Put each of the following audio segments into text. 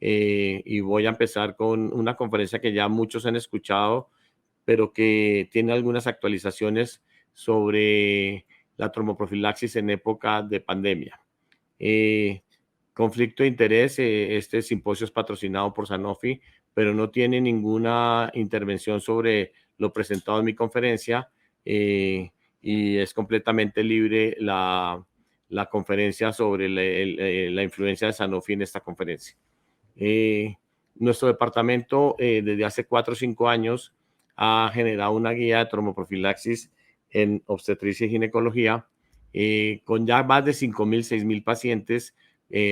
y voy a empezar con una conferencia que ya muchos han escuchado, pero que tiene algunas actualizaciones sobre la tromboprofilaxis en época de pandemia. Conflicto de interés, este simposio es patrocinado por Sanofi, pero no tiene ninguna intervención sobre lo presentado en mi conferencia, y es completamente libre la conferencia sobre la influencia de Sanofi en esta conferencia. Nuestro departamento desde hace 4 o 5 años ha generado una guía de tromboprofilaxis en obstetricia y ginecología, con ya más de 5,000, 6,000 pacientes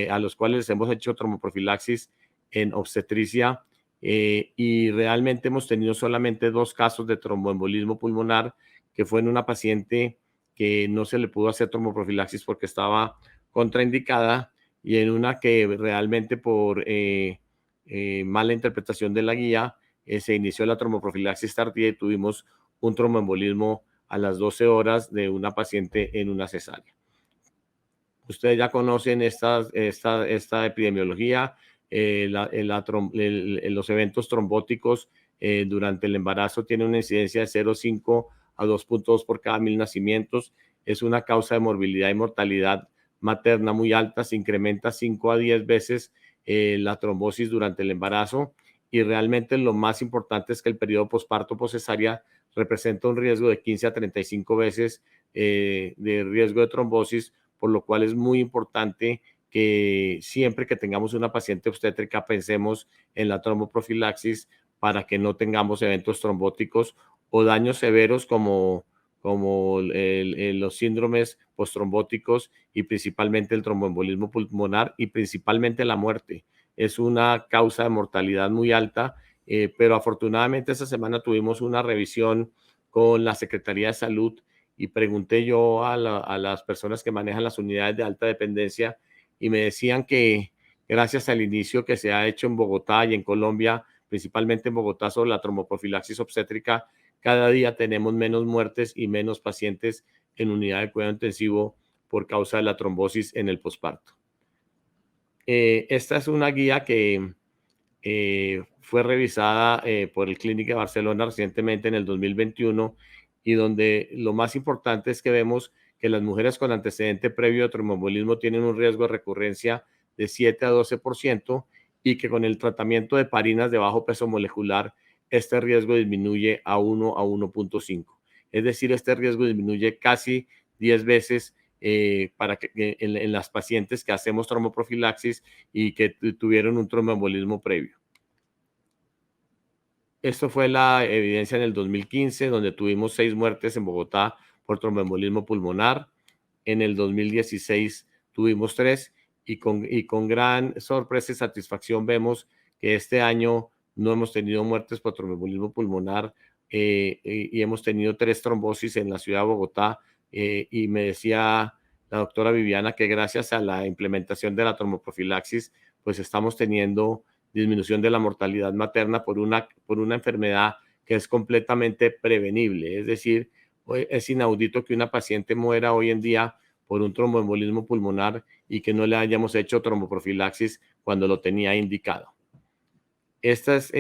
a los cuales hemos hecho tromboprofilaxis en obstetricia, y realmente hemos tenido solamente 2 casos de tromboembolismo pulmonar, que fue en una paciente que no se le pudo hacer tromboprofilaxis porque estaba contraindicada, y en una que realmente por mala interpretación de la guía se inició la tromboprofilaxis tardía y tuvimos un tromboembolismo a las 12 horas de una paciente en una cesárea. Ustedes ya conocen esta epidemiología, los eventos trombóticos durante el embarazo tienen una incidencia de 0,5 a 2,2 por cada 1,000 nacimientos. Es una causa de morbilidad y mortalidad materna muy alta, se incrementa 5 a 10 veces la trombosis durante el embarazo, y realmente lo más importante es que el periodo posparto poscesárea representa un riesgo de 15 a 35 veces de riesgo de trombosis, por lo cual es muy importante que siempre que tengamos una paciente obstétrica pensemos en la tromboprofilaxis para que no tengamos eventos trombóticos o daños severos como los síndromes postrombóticos y principalmente el tromboembolismo pulmonar y principalmente la muerte. Es una causa de mortalidad muy alta, pero afortunadamente esta semana tuvimos una revisión con la Secretaría de Salud y pregunté yo a las personas que manejan las unidades de alta dependencia y me decían que gracias al inicio que se ha hecho en Bogotá y en Colombia, principalmente en Bogotá, sobre la tromboprofilaxis obstétrica, cada día tenemos menos muertes y menos pacientes en unidad de cuidado intensivo por causa de la trombosis en el posparto. Esta es una guía que fue revisada por el Clínic de Barcelona recientemente en el 2021, y donde lo más importante es que vemos que las mujeres con antecedente previo de tromboembolismo tienen un riesgo de recurrencia de 7 a 12% y que con el tratamiento de heparinas de bajo peso molecular este riesgo disminuye a 1 a 1,5. Es decir, este riesgo disminuye casi 10 veces para que en las pacientes que hacemos tromboprofilaxis y que tuvieron un tromboembolismo previo. Esto fue la evidencia en el 2015, donde tuvimos 6 muertes en Bogotá por tromboembolismo pulmonar. En el 2016 tuvimos 3 y con gran sorpresa y satisfacción vemos que este año no hemos tenido muertes por tromboembolismo pulmonar, y hemos tenido 3 trombosis en la ciudad de Bogotá, y me decía la doctora Viviana que gracias a la implementación de la tromboprofilaxis pues estamos teniendo disminución de la mortalidad materna por una enfermedad que es completamente prevenible. Es decir, es inaudito que una paciente muera hoy en día por un tromboembolismo pulmonar y que no le hayamos hecho tromboprofilaxis cuando lo tenía indicado. Esta es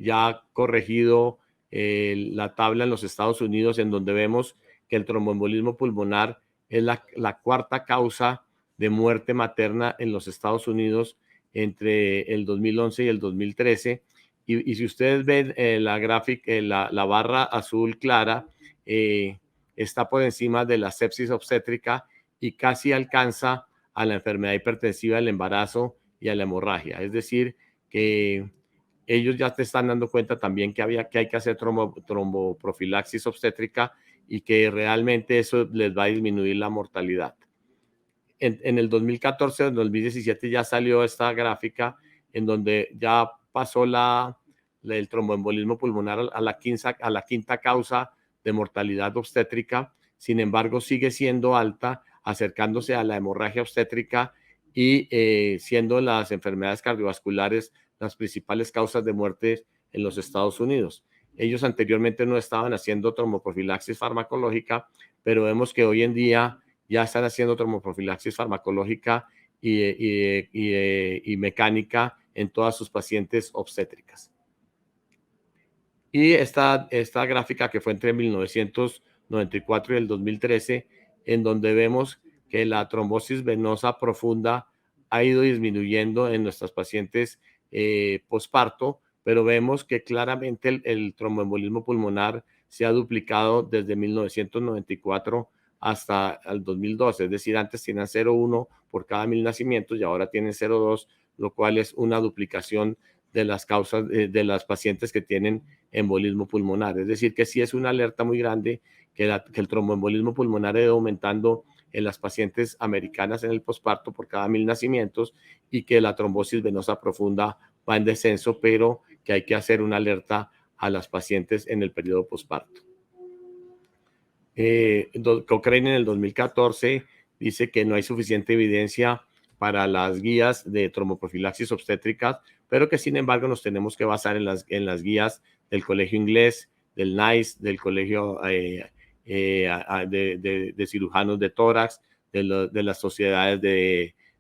ya corregido la tabla en los Estados Unidos, en donde vemos que el tromboembolismo pulmonar es la cuarta causa de muerte materna en los Estados Unidos entre el 2011 y el 2013. Y si ustedes ven la gráfica, la barra azul clara, está por encima de la sepsis obstétrica y casi alcanza a la enfermedad hipertensiva del embarazo y a la hemorragia. Es decir, que ellos ya te están dando cuenta también que hay que hacer tromboprofilaxis obstétrica y que realmente eso les va a disminuir la mortalidad. En el 2014, en 2017 ya salió esta gráfica en donde ya pasó el tromboembolismo pulmonar a la quinta causa de mortalidad obstétrica. Sin embargo, sigue siendo alta, acercándose a la hemorragia obstétrica y siendo las enfermedades cardiovasculares las principales causas de muerte en los Estados Unidos. Ellos anteriormente no estaban haciendo tromboprofilaxis farmacológica, pero vemos que hoy en día ya están haciendo tromboprofilaxis farmacológica y mecánica en todas sus pacientes obstétricas. Y esta gráfica que fue entre 1994 y el 2013, en donde vemos que la trombosis venosa profunda ha ido disminuyendo en nuestras pacientes posparto, pero vemos que claramente el tromboembolismo pulmonar se ha duplicado desde 1994 hasta el 2012, es decir, antes tenían 0,1 por cada 1000 nacimientos y ahora tienen 0,2, lo cual es una duplicación de las causas de las pacientes que tienen embolismo pulmonar. Es decir, que sí es una alerta muy grande que el tromboembolismo pulmonar ha ido aumentando en las pacientes americanas en el posparto por cada 1000 nacimientos y que la trombosis venosa profunda va en descenso, pero que hay que hacer una alerta a las pacientes en el periodo posparto. Cochrane en el 2014 dice que no hay suficiente evidencia para las guías de tromboprofilaxis obstétricas, pero que sin embargo nos tenemos que basar en las guías del Colegio Inglés, del NICE, del Colegio de Cirujanos de Tórax, de las sociedades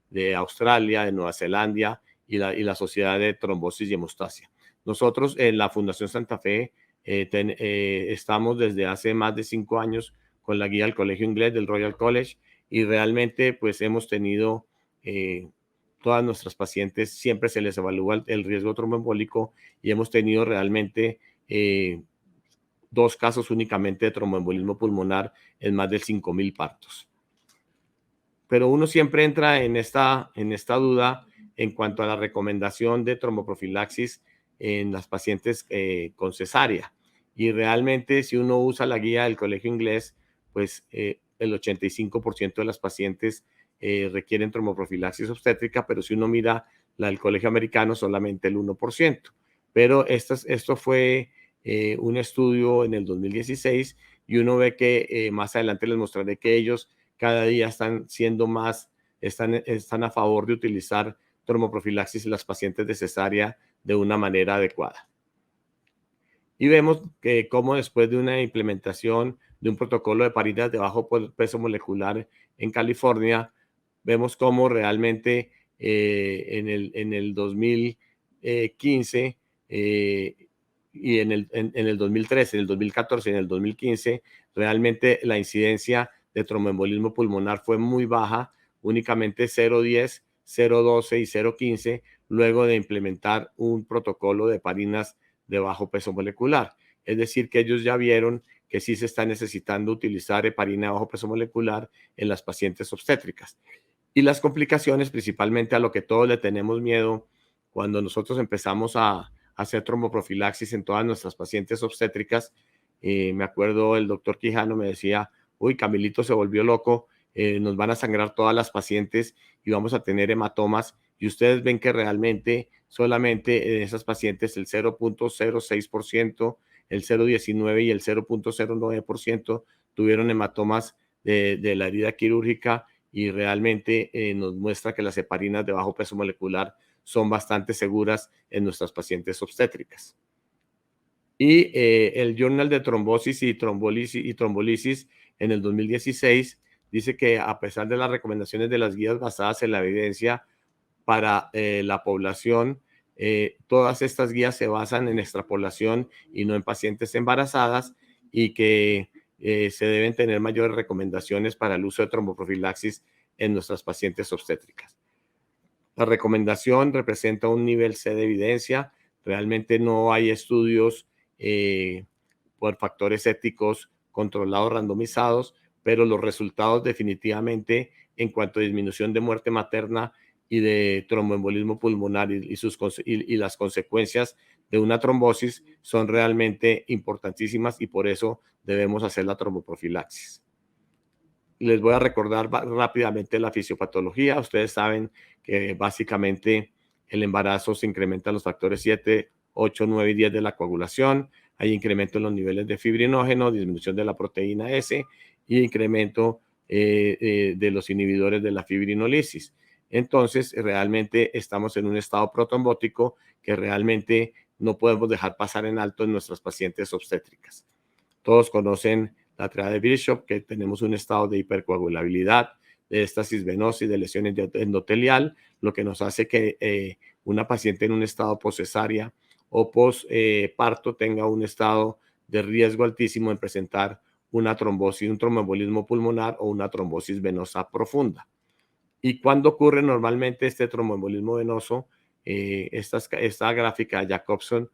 de Australia, de Nueva Zelanda y la Sociedad de Trombosis y Hemostasia. Nosotros en la Fundación Santa Fe estamos desde hace más de 5 años con la guía del Colegio Inglés, del Royal College, y realmente pues hemos tenido todas nuestras pacientes, siempre se les evalúa el riesgo tromboembólico y hemos tenido realmente 2 casos únicamente de tromboembolismo pulmonar en más de 5,000 partos. Pero uno siempre entra en esta duda en cuanto a la recomendación de tromboprofilaxis en las pacientes con cesárea. Y realmente si uno usa la guía del Colegio Inglés, pues el 85% de las pacientes requieren tromboprofilaxis obstétrica, pero si uno mira la del Colegio Americano, solamente el 1%. Pero esto fue un estudio en el 2016 y uno ve que más adelante les mostraré que ellos cada día están siendo más, están a favor de utilizar tromboprofilaxis en las pacientes de cesárea de una manera adecuada. Y vemos que como después de una implementación de un protocolo de paridas de bajo peso molecular en California, vemos cómo realmente en el 2015 y en el 2013, en el 2014 y en el 2015, realmente la incidencia de tromboembolismo pulmonar fue muy baja, únicamente 0,10, 0,12 y 0,15, luego de implementar un protocolo de parinas de bajo peso molecular. Es decir, que ellos ya vieron que sí se está necesitando utilizar heparina de bajo peso molecular en las pacientes obstétricas. Y las complicaciones, principalmente a lo que todos le tenemos miedo, cuando nosotros empezamos a hacer tromboprofilaxis en todas nuestras pacientes obstétricas, me acuerdo el doctor Quijano me decía, uy, Camilito se volvió loco, nos van a sangrar todas las pacientes y vamos a tener hematomas. Y ustedes ven que realmente solamente en esas pacientes el 0,06%, el 0,19% y el 0,09% tuvieron hematomas de la herida quirúrgica y realmente nos muestra que las heparinas de bajo peso molecular son bastante seguras en nuestras pacientes obstétricas. Y el Journal de Trombosis y Trombolisis en el 2016 dice que a pesar de las recomendaciones de las guías basadas en la evidencia para la población, todas estas guías se basan en extrapolación y no en pacientes embarazadas y que se deben tener mayores recomendaciones para el uso de tromboprofilaxis en nuestras pacientes obstétricas. La recomendación representa un nivel C de evidencia. Realmente no hay estudios por factores éticos controlados, randomizados, pero los resultados definitivamente en cuanto a disminución de muerte materna y de tromboembolismo pulmonar y las consecuencias de una trombosis son realmente importantísimas y por eso debemos hacer la tromboprofilaxis. Les voy a recordar rápidamente la fisiopatología. Ustedes saben que básicamente el embarazo se incrementa los factores 7, 8, 9 y 10 de la coagulación. Hay incremento en los niveles de fibrinógeno, disminución de la proteína S y incremento de los inhibidores de la fibrinolisis. Entonces, realmente estamos en un estado protrombótico que realmente no podemos dejar pasar en alto en nuestras pacientes obstétricas. Todos conocen la triada de Bishop, que tenemos un estado de hipercoagulabilidad, de éstasis venosa y de lesiones endotelial, lo que nos hace que una paciente en un estado poscesárea o posparto tenga un estado de riesgo altísimo en presentar una trombosis, un tromboembolismo pulmonar o una trombosis venosa profunda. ¿Y cuándo ocurre normalmente este tromboembolismo venoso? Esta gráfica de Jacobson,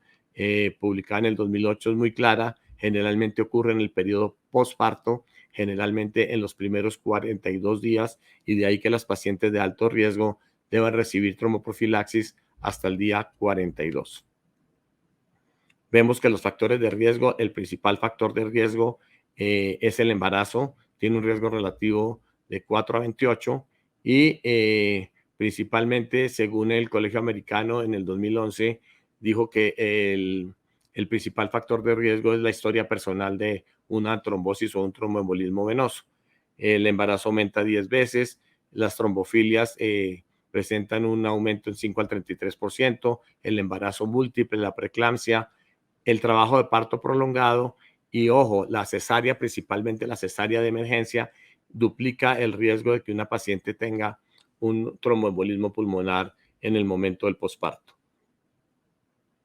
publicada en el 2008, es muy clara. Generalmente ocurre en el periodo postparto, generalmente en los primeros 42 días, y de ahí que las pacientes de alto riesgo deban recibir tromboprofilaxis hasta el día 42. Vemos que los factores de riesgo, el principal factor de riesgo es el embarazo, tiene un riesgo relativo de 4 a 28 y principalmente, según el Colegio Americano en el 2011, dijo que el principal factor de riesgo es la historia personal de una trombosis o un tromboembolismo venoso. El embarazo aumenta 10 veces, las trombofilias presentan un aumento en 5 al 33%, el embarazo múltiple, la preeclampsia, el trabajo de parto prolongado y, ojo, la cesárea, principalmente la cesárea de emergencia, duplica el riesgo de que una paciente tenga un tromboembolismo pulmonar en el momento del posparto.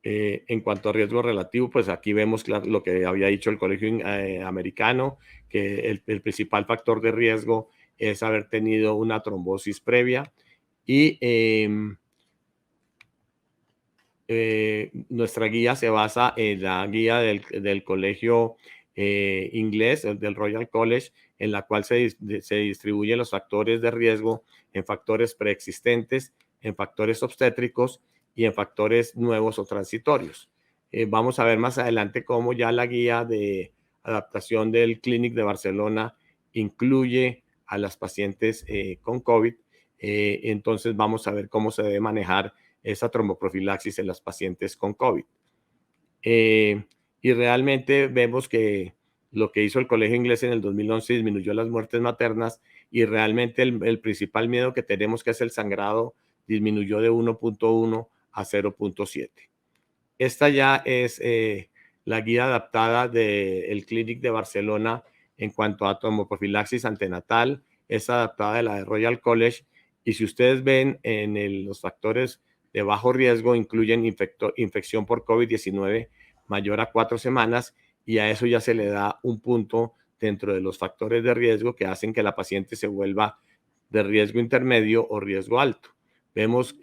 En cuanto a riesgo relativo, pues aquí vemos lo que había dicho el Colegio Americano, que el principal factor de riesgo es haber tenido una trombosis previa y nuestra guía se basa en la guía del colegio inglés, del Royal College, en la cual se distribuyen los factores de riesgo en factores preexistentes, en factores obstétricos y en factores nuevos o transitorios. Vamos a ver más adelante cómo ya la guía de adaptación del Clinic de Barcelona incluye a las pacientes con COVID. Entonces vamos a ver cómo se debe manejar esa tromboprofilaxis en las pacientes con COVID. Y realmente vemos que lo que hizo el Colegio Inglés en el 2011 disminuyó las muertes maternas y realmente el principal miedo que tenemos, que es el sangrado, disminuyó de 1.1 a 0.7. Esta ya es la guía adaptada del Clinic de Barcelona en cuanto a tromboprofilaxis antenatal. Es adaptada de la de Royal College. Y si ustedes ven en los factores de bajo riesgo, incluyen infección por COVID-19 mayor a 4 semanas, y a eso ya se le da un punto dentro de los factores de riesgo que hacen que la paciente se vuelva de riesgo intermedio o riesgo alto. Vemos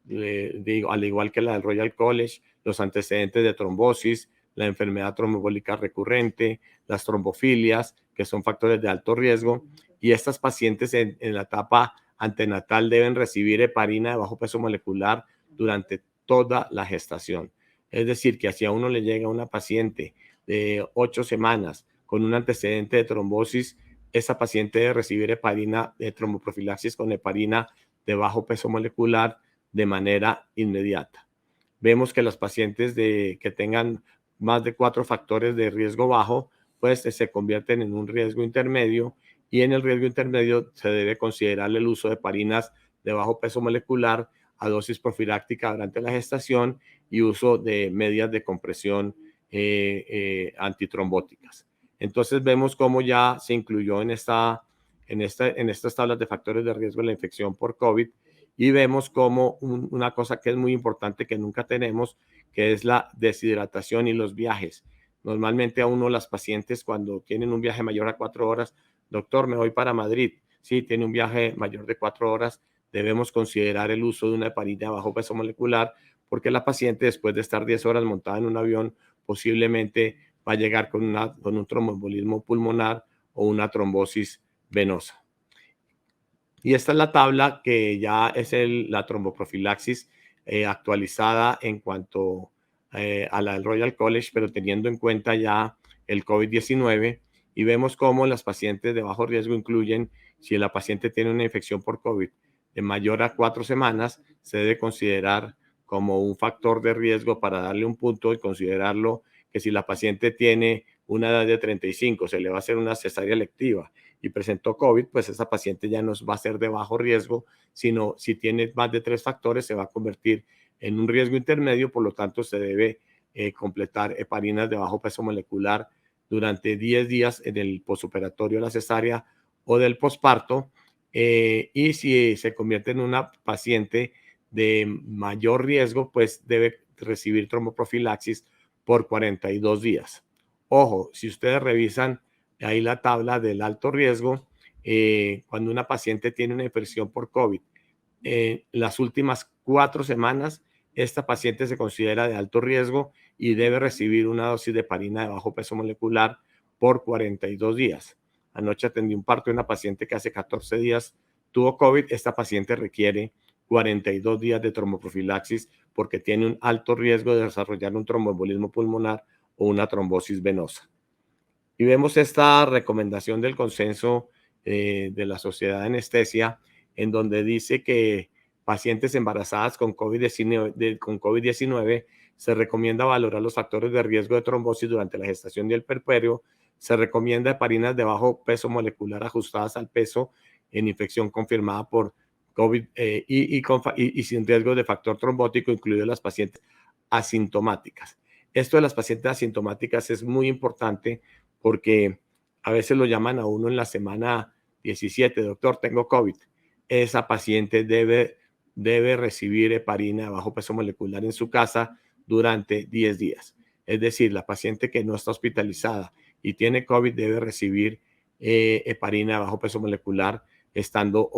al igual que la del Royal College, los antecedentes de trombosis, la enfermedad trombembólica recurrente, las trombofilias, que son factores de alto riesgo, y estas pacientes en la etapa antenatal deben recibir heparina de bajo peso molecular durante toda la gestación. Es decir, que si a uno le llega una paciente de 8 semanas con un antecedente de trombosis, esa paciente debe recibir heparina de tromboprofilaxis con heparina de bajo peso molecular de manera inmediata. Vemos que las pacientes que tengan más de 4 factores de riesgo bajo, pues se convierten en un riesgo intermedio, y en el riesgo intermedio se debe considerar el uso de heparinas de bajo peso molecular a dosis profiláctica durante la gestación y uso de medias de compresión antitrombóticas. Entonces vemos cómo ya se incluyó en estas tablas de factores de riesgo de la infección por COVID, y vemos como una cosa que es muy importante que nunca tenemos, que es la deshidratación y los viajes. Normalmente a uno, las pacientes, cuando tienen un viaje mayor a 4 horas, doctor, me voy para Madrid. Sí, tiene un viaje mayor de 4 horas, debemos considerar el uso de una heparina de bajo peso molecular, porque la paciente, después de estar 10 horas montada en un avión, posiblemente va a llegar con un tromboembolismo pulmonar o una trombosis venosa. Y esta es la tabla que ya es la tromboprofilaxis actualizada en cuanto a la del Royal College, pero teniendo en cuenta ya el COVID-19, y vemos cómo las pacientes de bajo riesgo incluyen, si la paciente tiene una infección por COVID de mayor a 4 semanas, se debe considerar como un factor de riesgo para darle un punto y considerarlo, que si la paciente tiene una edad de 35, se le va a hacer una cesárea electiva y presentó COVID, pues esa paciente ya no va a ser de bajo riesgo, sino si tiene más de 3 factores se va a convertir en un riesgo intermedio. Por lo tanto, se debe completar heparinas de bajo peso molecular durante 10 días en el posoperatorio de la cesárea o del posparto, y si se convierte en una paciente de mayor riesgo, pues debe recibir tromboprofilaxis por 42 días. Ojo, si ustedes revisan ahí la tabla del alto riesgo, cuando una paciente tiene una infección por COVID, las últimas 4 semanas, esta paciente se considera de alto riesgo y debe recibir una dosis de heparina de bajo peso molecular por 42 días. Anoche atendí un parto de una paciente que hace 14 días tuvo COVID. Esta paciente requiere 42 días de tromboprofilaxis porque tiene un alto riesgo de desarrollar un tromboembolismo pulmonar o una trombosis venosa. Y vemos esta recomendación del consenso de la Sociedad de Anestesia, en donde dice que pacientes embarazadas con COVID-19 se recomienda valorar los factores de riesgo de trombosis durante la gestación y el puerperio. Se recomienda heparinas de bajo peso molecular ajustadas al peso en infección confirmada por COVID y sin riesgo de factor trombótico, incluidas las pacientes asintomáticas. Esto de las pacientes asintomáticas es muy importante porque a veces lo llaman a uno en la semana 17, doctor, tengo COVID. Esa paciente debe recibir heparina de bajo peso molecular en su casa durante 10 días. Es decir, la paciente que no está hospitalizada y tiene COVID debe recibir heparina de bajo peso molecular estando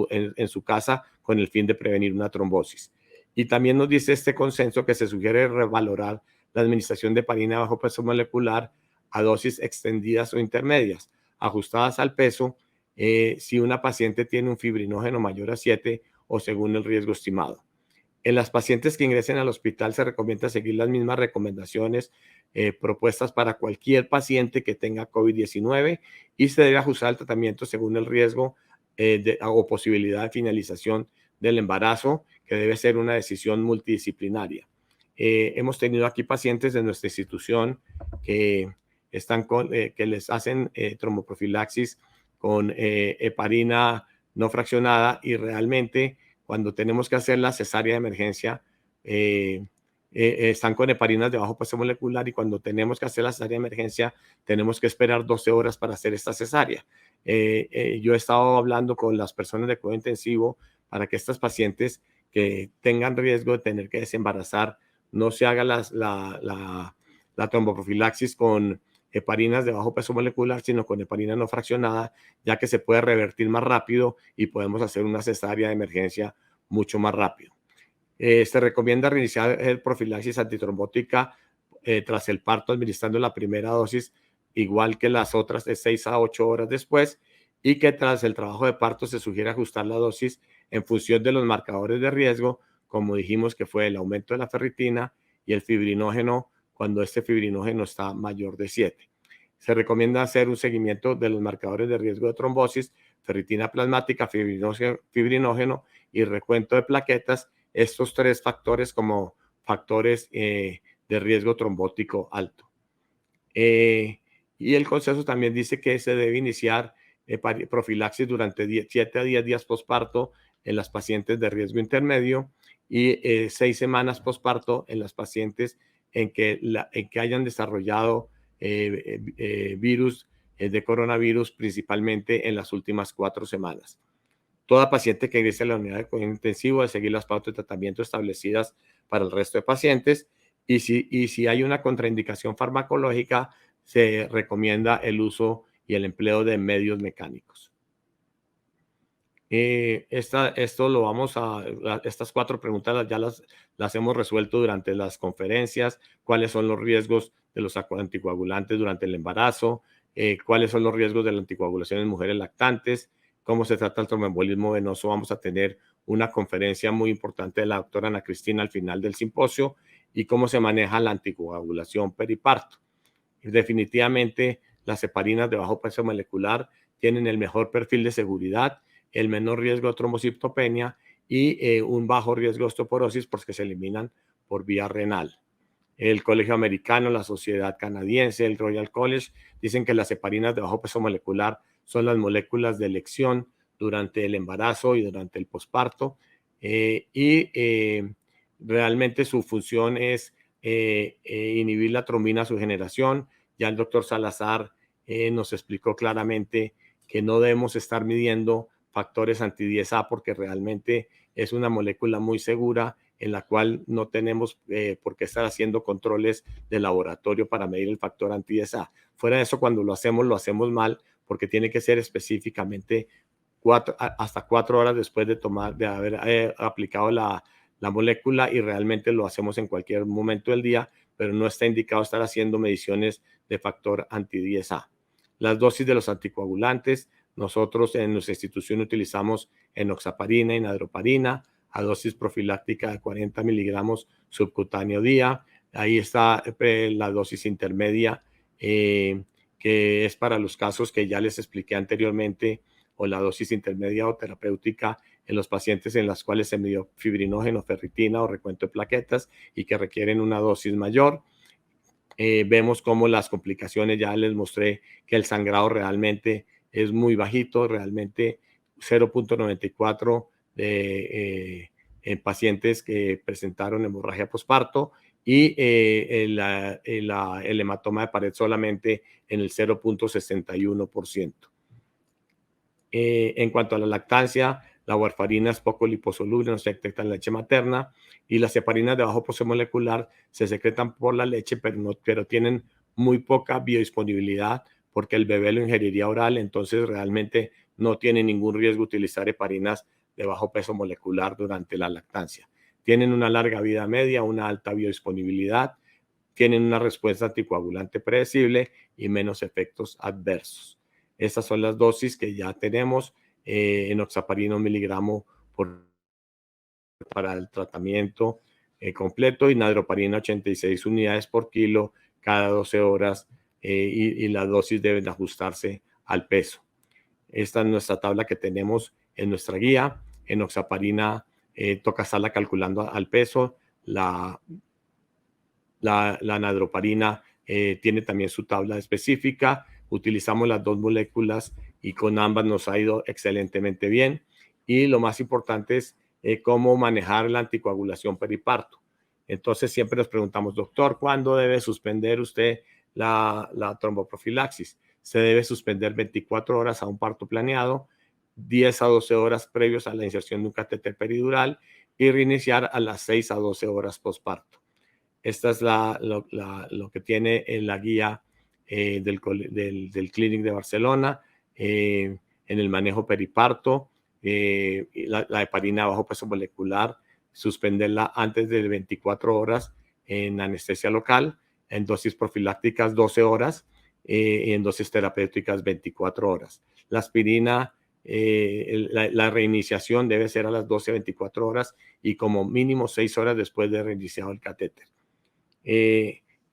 en su casa con el fin de prevenir una trombosis. Y también nos dice este consenso que se sugiere revalorar la administración de heparina de bajo peso molecular a dosis extendidas o intermedias, ajustadas al peso, si una paciente tiene un fibrinógeno mayor a 7 o según el riesgo estimado. En las pacientes que ingresen al hospital se recomienda seguir las mismas recomendaciones propuestas para cualquier paciente que tenga COVID-19 y se debe ajustar el tratamiento según el riesgo o posibilidad de finalización del embarazo, que debe ser una decisión multidisciplinaria. Hemos tenido aquí pacientes de nuestra institución que que les hacen tromboprofilaxis con heparina no fraccionada y realmente cuando tenemos que hacer la cesárea de emergencia, están con heparinas de bajo peso molecular y cuando tenemos que hacer la cesárea de emergencia, tenemos que esperar 12 horas para hacer esta cesárea. Yo he estado hablando con las personas de cuidado intensivo para que estas pacientes que tengan riesgo de tener que desembarazar no se haga la tromboprofilaxis con heparinas de bajo peso molecular, sino con heparina no fraccionada, ya que se puede revertir más rápido y podemos hacer una cesárea de emergencia mucho más rápido. Se recomienda reiniciar el profilaxis antitrombótica tras el parto, administrando la primera dosis, igual que las otras, de 6 a 8 horas después, y que tras el trabajo de parto se sugiere ajustar la dosis en función de los marcadores de riesgo, como dijimos que fue el aumento de la ferritina y el fibrinógeno cuando este fibrinógeno está mayor de 7. Se recomienda hacer un seguimiento de los marcadores de riesgo de trombosis, ferritina plasmática, fibrinógeno y recuento de plaquetas, estos 3 factores como factores de riesgo trombótico alto. Y el consenso también dice que se debe iniciar profilaxis durante 7 a 10 días posparto en las pacientes de riesgo intermedio y 6 semanas posparto en las pacientes en que hayan desarrollado virus de coronavirus, principalmente en las últimas 4 semanas. Toda paciente que ingrese a la unidad de cuidado intensivo debe seguir las pautas de tratamiento establecidas para el resto de pacientes y si hay una contraindicación farmacológica, se recomienda el uso y el empleo de medios mecánicos. Esto lo vamos estas 4 preguntas ya las hemos resuelto durante las conferencias. ¿Cuáles son los riesgos de los anticoagulantes durante el embarazo? ¿Cuáles son los riesgos de la anticoagulación en mujeres lactantes? ¿Cómo se trata el tromboembolismo venoso? Vamos a tener una conferencia muy importante de la doctora Ana Cristina al final del simposio y cómo se maneja la anticoagulación periparto. Definitivamente, las heparinas de bajo peso molecular tienen el mejor perfil de seguridad, el menor riesgo de trombocitopenia y un bajo riesgo de osteoporosis porque se eliminan por vía renal. El Colegio Americano, la Sociedad Canadiense, el Royal College, dicen que las heparinas de bajo peso molecular son las moléculas de elección durante el embarazo y durante el posparto. Realmente su función es inhibir la trombina a su generación. Ya el doctor Salazar nos explicó claramente que no debemos estar midiendo factores anti-10A porque realmente es una molécula muy segura en la cual no tenemos por qué estar haciendo controles de laboratorio para medir el factor anti-10A. Fuera de eso, cuando lo hacemos mal porque tiene que ser específicamente hasta 4 horas después de haber aplicado la molécula, y realmente lo hacemos en cualquier momento del día, pero no está indicado estar haciendo mediciones de factor anti-10A. Las dosis de los anticoagulantes, nosotros en nuestra institución utilizamos enoxaparina y nadroparina a dosis profiláctica de 40 miligramos subcutáneo día. Ahí está la dosis intermedia, que es para los casos que ya les expliqué anteriormente, o la dosis intermedia o terapéutica en los pacientes en las cuales se midió fibrinógeno, ferritina o recuento de plaquetas y que requieren una dosis mayor. Vemos cómo las complicaciones, ya les mostré que el sangrado realmente es muy bajito, realmente 0.94 en pacientes que presentaron hemorragia posparto, y el hematoma de pared solamente en el 0.61%. En cuanto a la lactancia, la warfarina es poco liposoluble, no se detecta en la leche materna, y las heparinas de bajo peso molecular se secretan por la leche, pero tienen muy poca biodisponibilidad porque el bebé lo ingeriría oral, entonces realmente no tiene ningún riesgo utilizar heparinas de bajo peso molecular durante la lactancia. Tienen una larga vida media, una alta biodisponibilidad, tienen una respuesta anticoagulante predecible y menos efectos adversos. Estas son las dosis que ya tenemos. Enoxaparina 1 miligramo para el tratamiento completo, y nadroparina 86 unidades por kilo cada 12 horas, y las dosis deben ajustarse al peso. Esta es nuestra tabla que tenemos en nuestra guía. Enoxaparina toca estarla calculando al peso. La nadroparina tiene también su tabla específica. Utilizamos las dos moléculas y con ambas nos ha ido excelentemente bien. Y lo más importante es cómo manejar la anticoagulación periparto. Entonces siempre nos preguntamos, doctor, ¿cuándo debe suspender usted la tromboprofilaxis? Se debe suspender 24 horas a un parto planeado, 10 a 12 horas previos a la inserción de un catéter peridural, y reiniciar a las 6 a 12 horas postparto. Esta es lo que tiene en la guía del Clínic de Barcelona en el manejo periparto. La heparina bajo peso molecular, suspenderla antes de 24 horas en anestesia local, en dosis profilácticas 12 horas y en dosis terapéuticas 24 horas. La aspirina, la reiniciación debe ser a las 12 a 24 horas y como mínimo 6 horas después de reiniciado el catéter.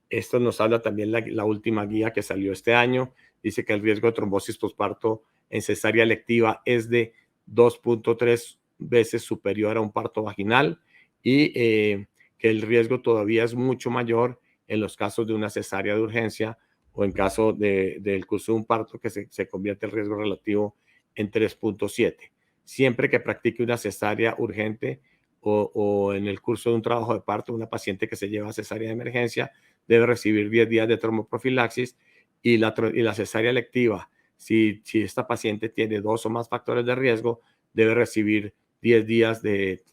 Esto nos habla también la última guía que salió este año. Dice que el riesgo de trombosis posparto en cesárea electiva es de 2.3 veces superior a un parto vaginal, y que el riesgo todavía es mucho mayor en los casos de una cesárea de urgencia o en caso del curso de un parto, que se convierte el riesgo relativo en 3.7. Siempre que practique una cesárea urgente o en el curso de un trabajo de parto, una paciente que se lleva a cesárea de emergencia debe recibir 10 días de tromboprofilaxis, y la cesárea electiva, si esta paciente tiene 2 o más factores de riesgo, debe recibir 10 días de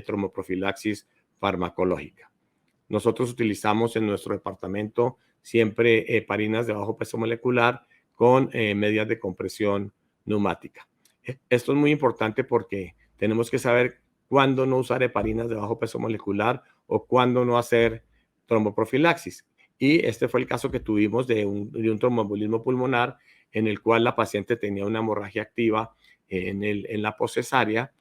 tromboprofilaxis farmacológica. Nosotros utilizamos en nuestro departamento siempre heparinas de bajo peso molecular con medias de compresión neumática. Esto es muy importante porque tenemos que saber cuándo no usar heparinas de bajo peso molecular o cuándo no hacer tromboprofilaxis. Y este fue el caso que tuvimos de un tromboembolismo pulmonar en el cual la paciente tenía una hemorragia activa en la poscesárea,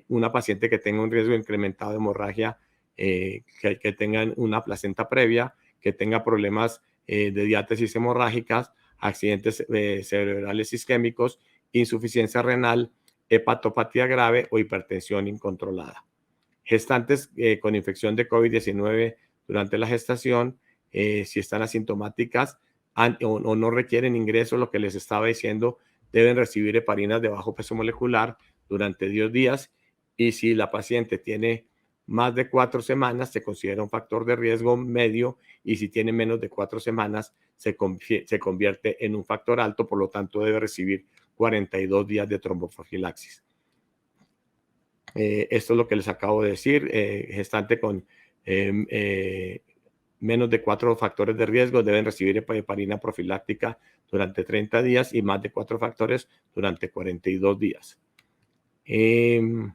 una paciente que tenga un riesgo incrementado de hemorragia, que tengan una placenta previa, que tenga problemas de diátesis hemorrágicas, accidentes cerebrales isquémicos, insuficiencia renal, hepatopatía grave o hipertensión incontrolada. Gestantes con infección de COVID-19 durante la gestación, si están asintomáticas o no requieren ingreso, lo que les estaba diciendo, deben recibir heparinas de bajo peso molecular durante 10 días, y si la paciente tiene más de 4 semanas, se considera un factor de riesgo medio, y si tiene menos de 4 semanas, se convierte en un factor alto, por lo tanto debe recibir 42 días de tromboprofilaxis. Esto es lo que les acabo de decir. Gestante con menos de 4 factores de riesgo deben recibir heparina profiláctica durante 30 días y más de 4 factores durante 42 días. En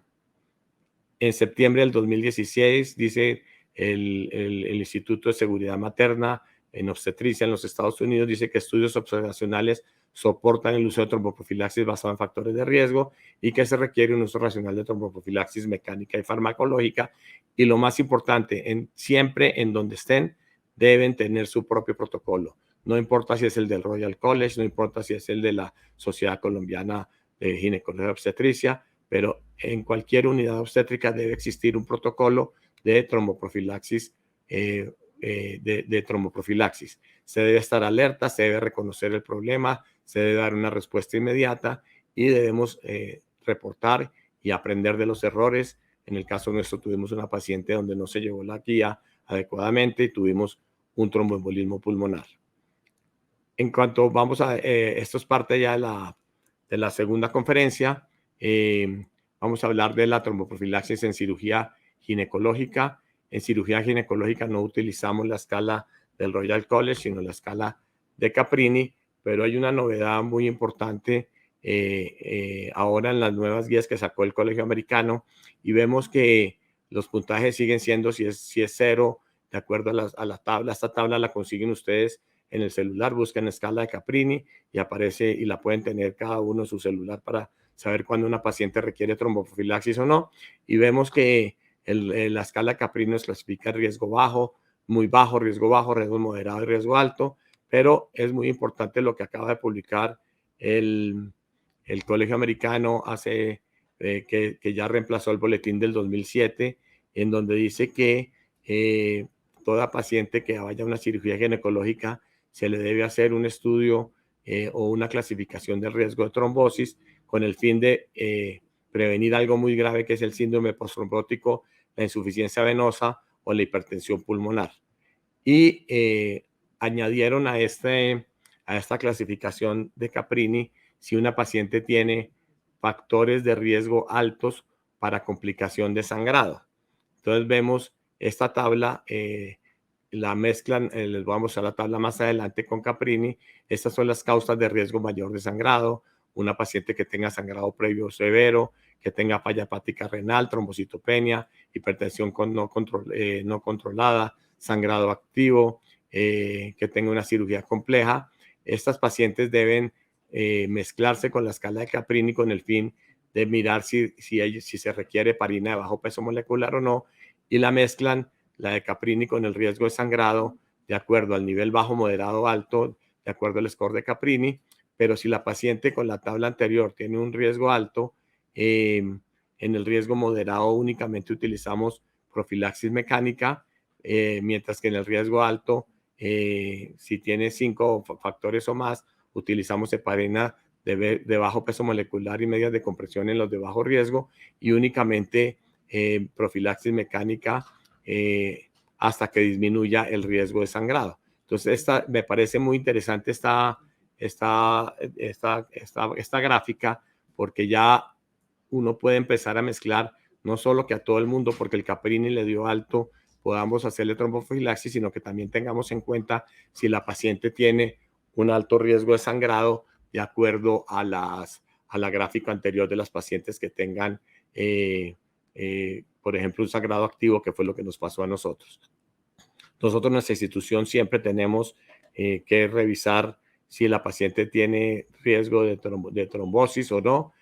septiembre del 2016, dice el Instituto de Seguridad Materna en Obstetricia en los Estados Unidos, dice que estudios observacionales soportan el uso de tromboprofilaxis basado en factores de riesgo y que se requiere un uso racional de tromboprofilaxis mecánica y farmacológica. Y lo más importante, siempre en donde estén, deben tener su propio protocolo. No importa si es el del Royal College, no importa si es el de la Sociedad Colombiana de Ginecología y Obstetricia, pero en cualquier unidad obstétrica debe existir un protocolo de tromboprofilaxis. De tromboprofilaxis. Se debe estar alerta, se debe reconocer el problema, se debe dar una respuesta inmediata y debemos reportar y aprender de los errores. En el caso nuestro tuvimos una paciente donde no se llevó la guía adecuadamente y tuvimos un tromboembolismo pulmonar. En cuanto vamos a, esto es parte ya de la segunda conferencia, vamos a hablar de la tromboprofilaxis en cirugía ginecológica. En cirugía ginecológica no utilizamos la escala del Royal College, sino la escala de Caprini, pero hay una novedad muy importante ahora en las nuevas guías que sacó el Colegio Americano y vemos que los puntajes siguen siendo, si es 0, de acuerdo a la tabla. Esta tabla la consiguen ustedes en el celular, buscan escala de Caprini y aparece y la pueden tener cada uno en su celular para saber cuándo una paciente requiere tromboprofilaxis o no. Y vemos que la escala Caprini nos clasifica riesgo bajo, muy bajo, riesgo moderado y riesgo alto, pero es muy importante lo que acaba de publicar el Colegio Americano hace, que ya reemplazó el boletín del 2007, en donde dice que toda paciente que vaya a una cirugía ginecológica se le debe hacer un estudio o una clasificación del riesgo de trombosis con el fin de prevenir algo muy grave que es el síndrome postrombótico, la insuficiencia venosa o la hipertensión pulmonar. Y añadieron a esta clasificación de Caprini si una paciente tiene factores de riesgo altos para complicación de sangrado. Entonces vemos esta tabla, la mezclan, les voy a mostrar la tabla más adelante con Caprini. Estas son las causas de riesgo mayor de sangrado. Una paciente que tenga sangrado previo severo, que tenga falla hepática renal, trombocitopenia, hipertensión no controlada, sangrado activo, que tenga una cirugía compleja. Estas pacientes deben mezclarse con la escala de Caprini con el fin de mirar si se requiere heparina de bajo peso molecular o no, y la mezclan la de Caprini con el riesgo de sangrado de acuerdo al nivel bajo, moderado, alto, de acuerdo al score de Caprini. Pero si la paciente con la tabla anterior tiene un riesgo alto, en el riesgo moderado únicamente utilizamos profilaxis mecánica, mientras que en el riesgo alto, si tiene 5 factores o más, utilizamos heparina de bajo peso molecular y medias de compresión en los de bajo riesgo y únicamente profilaxis mecánica hasta que disminuya el riesgo de sangrado. Entonces, me parece muy interesante esta gráfica, porque ya uno puede empezar a mezclar, no solo que a todo el mundo, porque el Caprini le dio alto, podamos hacerle tromboprofilaxis, sino que también tengamos en cuenta si la paciente tiene un alto riesgo de sangrado de acuerdo a la gráfica anterior de las pacientes que tengan, por ejemplo, un sangrado activo, que fue lo que nos pasó a nosotros. Nosotros en nuestra institución siempre tenemos que revisar si la paciente tiene riesgo de trombosis o no,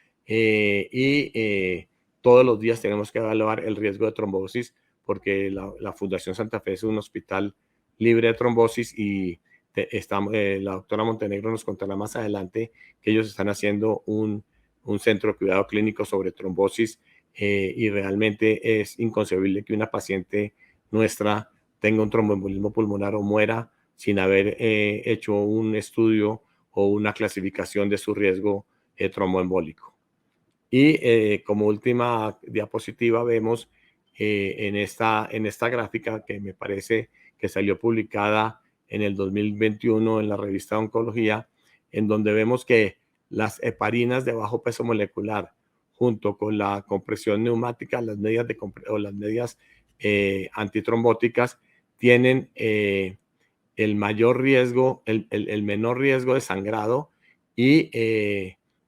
todos los días tenemos que evaluar el riesgo de trombosis, porque la Fundación Santa Fe es un hospital libre de trombosis y la doctora Montenegro nos contará más adelante que ellos están haciendo un centro de cuidado clínico sobre trombosis, y realmente es inconcebible que una paciente nuestra tenga un tromboembolismo pulmonar o muera sin haber hecho un estudio o una clasificación de su riesgo tromboembólico. Y como última diapositiva vemos en esta gráfica, que me parece que salió publicada en el 2021 en la revista Oncología, en donde vemos que las heparinas de bajo peso molecular, junto con la compresión neumática, las medidas o las medidas antitrombóticas, tienen el mayor riesgo, el menor riesgo de sangrado y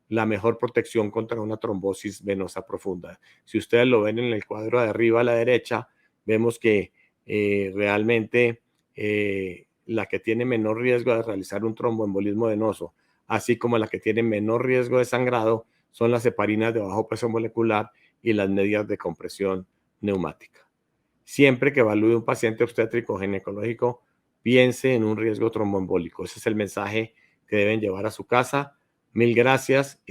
la mejor protección contra una trombosis venosa profunda. Si ustedes lo ven en el cuadro de arriba a la derecha, vemos que realmente la que tiene menor riesgo de realizar un tromboembolismo venoso, así como la que tiene menor riesgo de sangrado, son las heparinas de bajo peso molecular y las medidas de compresión neumática. Siempre que evalúe un paciente obstétrico ginecológico, piense en un riesgo tromboembólico. Ese es el mensaje que deben llevar a su casa. Mil gracias.